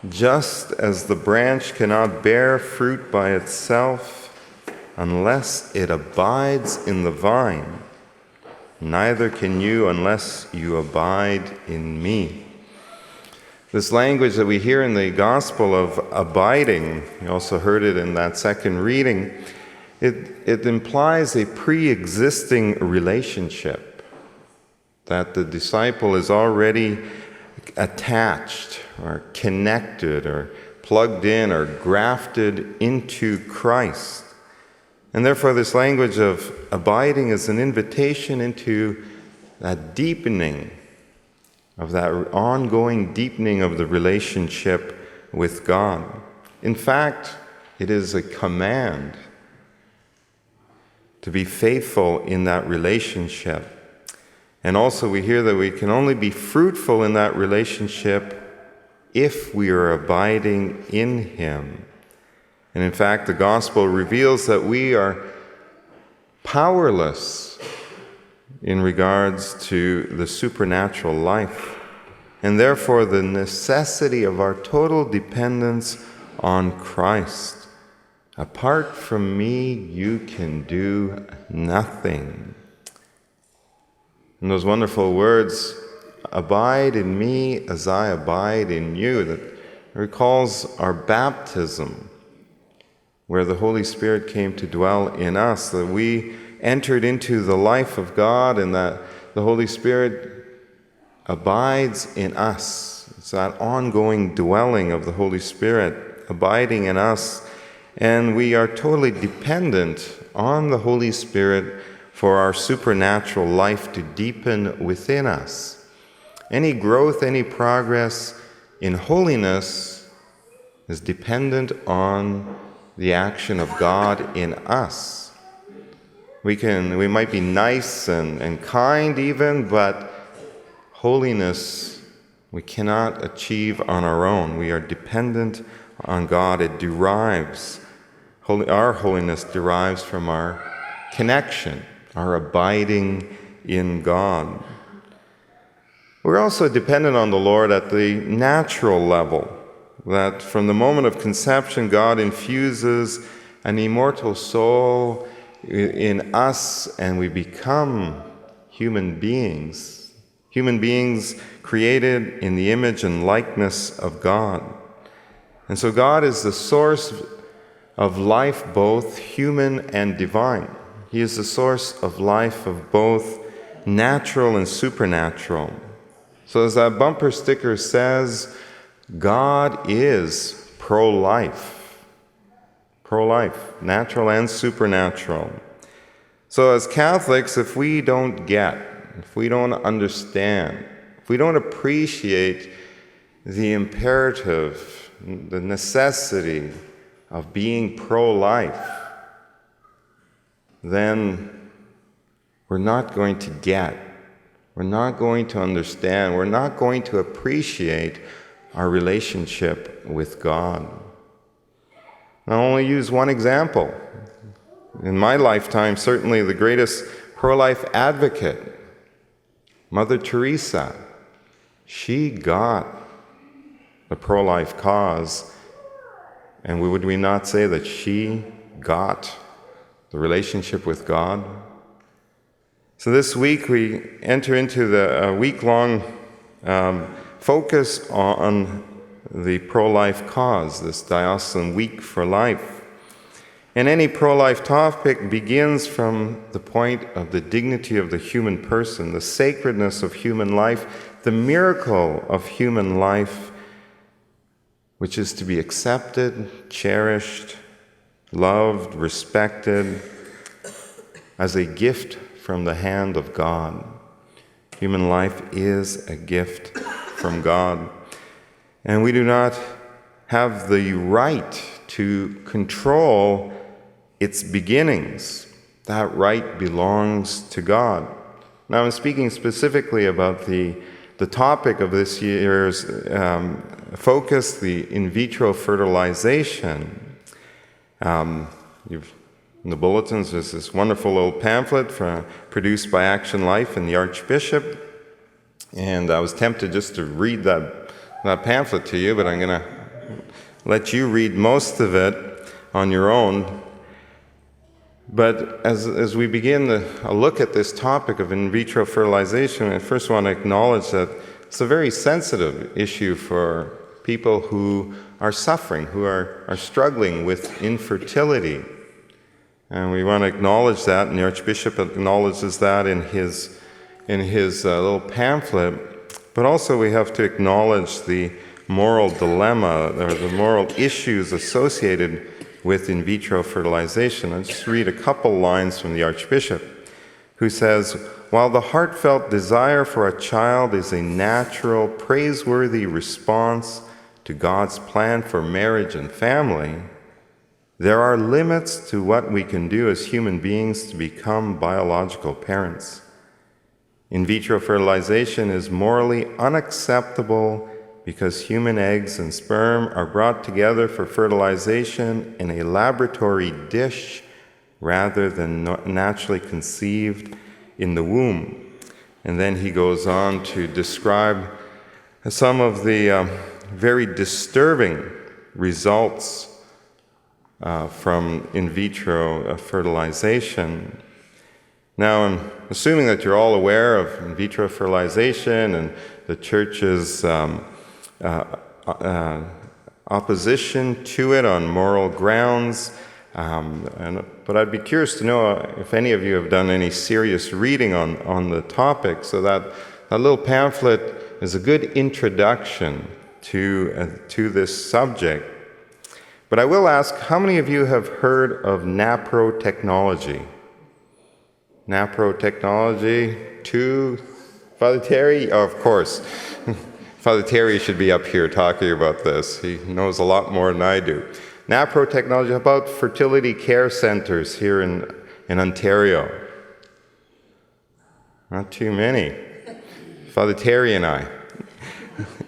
Just as the branch cannot bear fruit by itself unless it abides in the vine, neither can you unless you abide in me. This language that we hear in the gospel of abiding, you also heard it in that second reading, it implies a pre-existing relationship, that the disciple is already attached or connected or plugged in or grafted into Christ. And therefore this language of abiding is an invitation into that deepening, of that ongoing deepening of the relationship with God. In fact, it is a command to be faithful in that relationship. And also we hear that we can only be fruitful in that relationship if we are abiding in Him. And in fact, the gospel reveals that we are powerless in regards to the supernatural life, and therefore the necessity of our total dependence on Christ. Apart from me, you can do nothing. And those wonderful words, abide in me as I abide in you, that recalls our baptism, where the Holy Spirit came to dwell in us, that we entered into the life of God and that the Holy Spirit abides in us. It's that ongoing dwelling of the Holy Spirit abiding in us, and we are totally dependent on the Holy Spirit for our supernatural life to deepen within us. Any growth, any progress in holiness is dependent on the action of God in us. We might be nice and kind even, but holiness we cannot achieve on our own. We are dependent on God. Our holiness derives from our connection, our abiding in God. We're also dependent on the Lord at the natural level, that from the moment of conception, God infuses an immortal soul in us, and we become human beings created in the image and likeness of God. And so God is the source of life, both human and divine. He is the source of life of both natural and supernatural. So as that bumper sticker says, God is pro-life, natural and supernatural. So as Catholics, if we don't understand, if we don't appreciate the imperative, the necessity of being pro-life, then we're not going to understand, we're not going to appreciate our relationship with God. I'll only use one example. In my lifetime, certainly the greatest pro-life advocate, Mother Teresa, she got the pro-life cause, and would we not say that she got the relationship with God? So this week we enter into the week-long focus on the pro-life cause, this diocesan week for life. And any pro-life topic begins from the point of the dignity of the human person, the sacredness of human life, the miracle of human life, which is to be accepted, cherished, loved, respected as a gift from the hand of God. Human life is a gift from God. And we do not have the right to control its beginnings. That right belongs to God. Now I'm speaking specifically about the topic of this year's focus, the in vitro fertilization. In the bulletins, there's this wonderful little pamphlet produced by Action Life and the Archbishop. And I was tempted just to read that pamphlet to you, but I'm going to let you read most of it on your own. But as we begin a look at this topic of in vitro fertilization, I first want to acknowledge that it's a very sensitive issue for people who are suffering, who are struggling with infertility. And we want to acknowledge that, and the Archbishop acknowledges that in his little pamphlet. But also we have to acknowledge the moral dilemma, or the moral issues associated with in vitro fertilization. I'll just read a couple lines from the Archbishop, who says, "While the heartfelt desire for a child is a natural, praiseworthy response to God's plan for marriage and family, there are limits to what we can do as human beings to become biological parents. In vitro fertilization is morally unacceptable because human eggs and sperm are brought together for fertilization in a laboratory dish rather than naturally conceived in the womb." And then he goes on to describe some of the very disturbing results from in vitro fertilization. Now, I'm assuming that you're all aware of in vitro fertilization and the Church's opposition to it on moral grounds. But I'd be curious to know if any of you have done any serious reading on the topic, so that little pamphlet is a good introduction to this subject. But I will ask, how many of you have heard of NAPRO technology? NAPRO technology? Two? Father Terry? Oh, of course. Father Terry should be up here talking about this. He knows a lot more than I do. NAPRO technology, about fertility care centers here in Ontario. Not too many. Father Terry and I.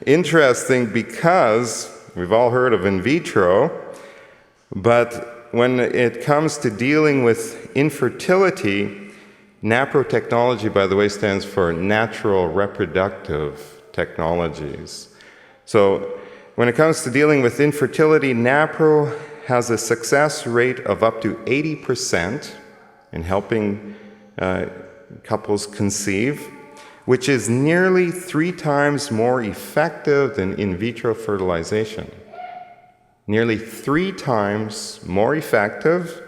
Interesting, because we've all heard of in vitro, but when it comes to dealing with infertility, NAPRO technology, by the way, stands for Natural Reproductive Technologies. So when it comes to dealing with infertility, NAPRO has a success rate of up to 80% in helping couples conceive, which is nearly 3 times more effective than in vitro fertilization. Nearly 3 times more effective,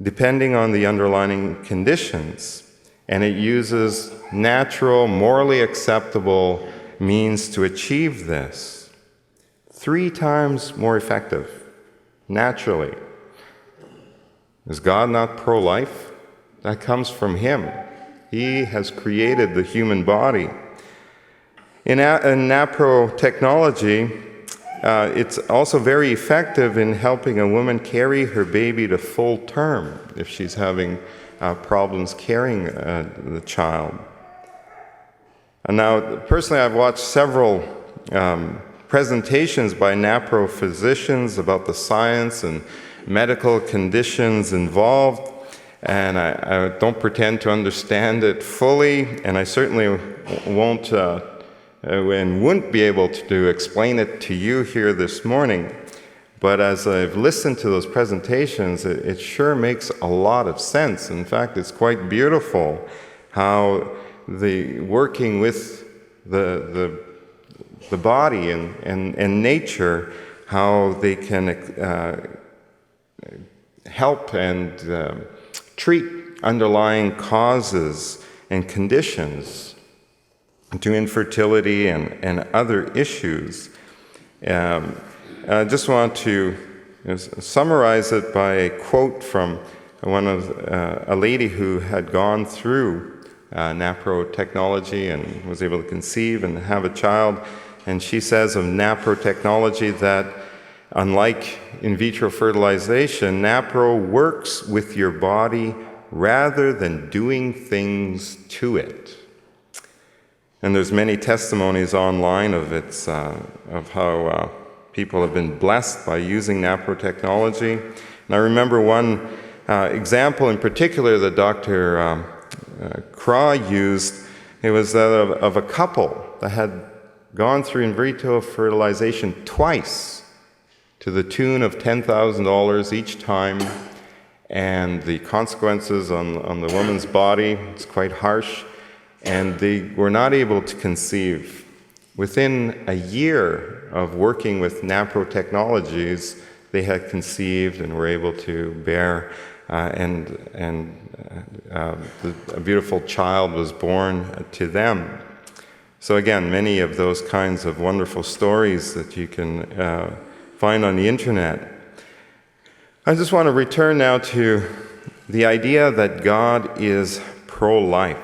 depending on the underlying conditions. And it uses natural, morally acceptable means to achieve this. 3 times more effective, naturally. Is God not pro-life? That comes from Him. He has created the human body. In NAPRO technology, it's also very effective in helping a woman carry her baby to full term if she's having problems carrying the child. And now, personally, I've watched several presentations by NAPRO physicians about the science and medical conditions involved, and I don't pretend to understand it fully, and I certainly won't and wouldn't be able to explain it to you here this morning. But as I've listened to those presentations, it sure makes a lot of sense. In fact, it's quite beautiful how the working with the body and nature, how they can help and treat underlying causes and conditions to infertility and other issues. I just want to summarize it by a quote from a lady who had gone through NAPRO technology and was able to conceive and have a child. And she says of NAPRO technology that, unlike in vitro fertilization, NAPRO works with your body rather than doing things to it. And there's many testimonies online of how people have been blessed by using NAPRO technology. And I remember one example in particular that Dr. Craw used. It was that of a couple that had gone through in vitro fertilization twice to the tune of $10,000 each time, and the consequences on the woman's body, it's quite harsh, and they were not able to conceive. Within a year of working with NAPRO Technologies, they had conceived and were able to bear, a beautiful child was born to them. So again, many of those kinds of wonderful stories that you can find on the internet. I just want to return now to the idea that God is pro-life.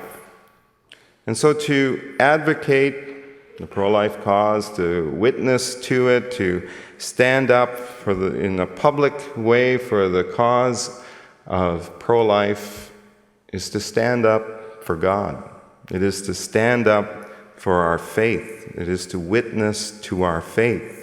And so to advocate the pro-life cause, to witness to it, to stand up in a public way for the cause of pro-life is to stand up for God. It is to stand up for our faith. It is to witness to our faith.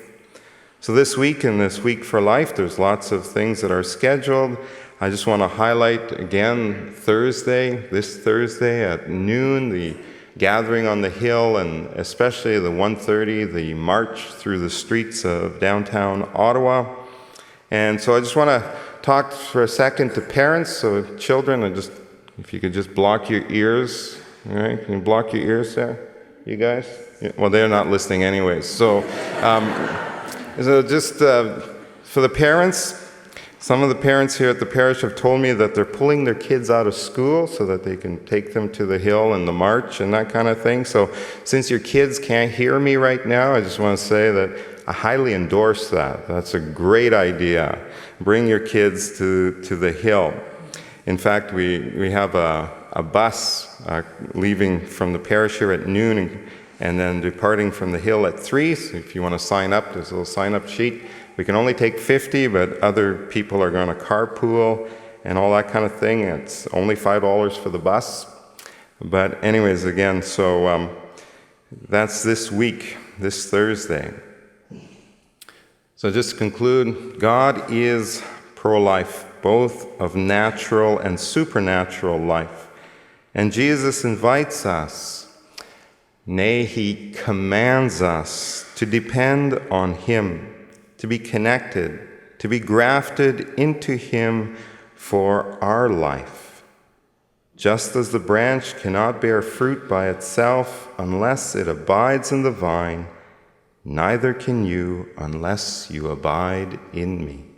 So this week, in this Week for Life, there's lots of things that are scheduled. I just want to highlight again this Thursday at noon, the gathering on the Hill, and especially the 1:30, the march through the streets of downtown Ottawa. And so I just want to talk for a second to parents. So children, if you could just block your ears. All right, can you block your ears there? You guys? Yeah, well, they're not listening anyways. So, just for the parents, some of the parents here at the parish have told me that they're pulling their kids out of school so that they can take them to the Hill and the march and that kind of thing. So since your kids can't hear me right now, I just want to say that I highly endorse that. That's a great idea. Bring your kids to the Hill. In fact, we have a bus leaving from the parish here at noon and then departing from the Hill at 3. So if you want to sign up, there's a little sign-up sheet. We can only take 50, but other people are going to carpool and all that kind of thing. It's only $5 for the bus. But anyways, again, so that's this week, this Thursday. So just to conclude, God is pro-life, both of natural and supernatural life. And Jesus invites us, nay, he commands us to depend on him, to be connected, to be grafted into him for our life. Just as the branch cannot bear fruit by itself unless it abides in the vine, neither can you unless you abide in me.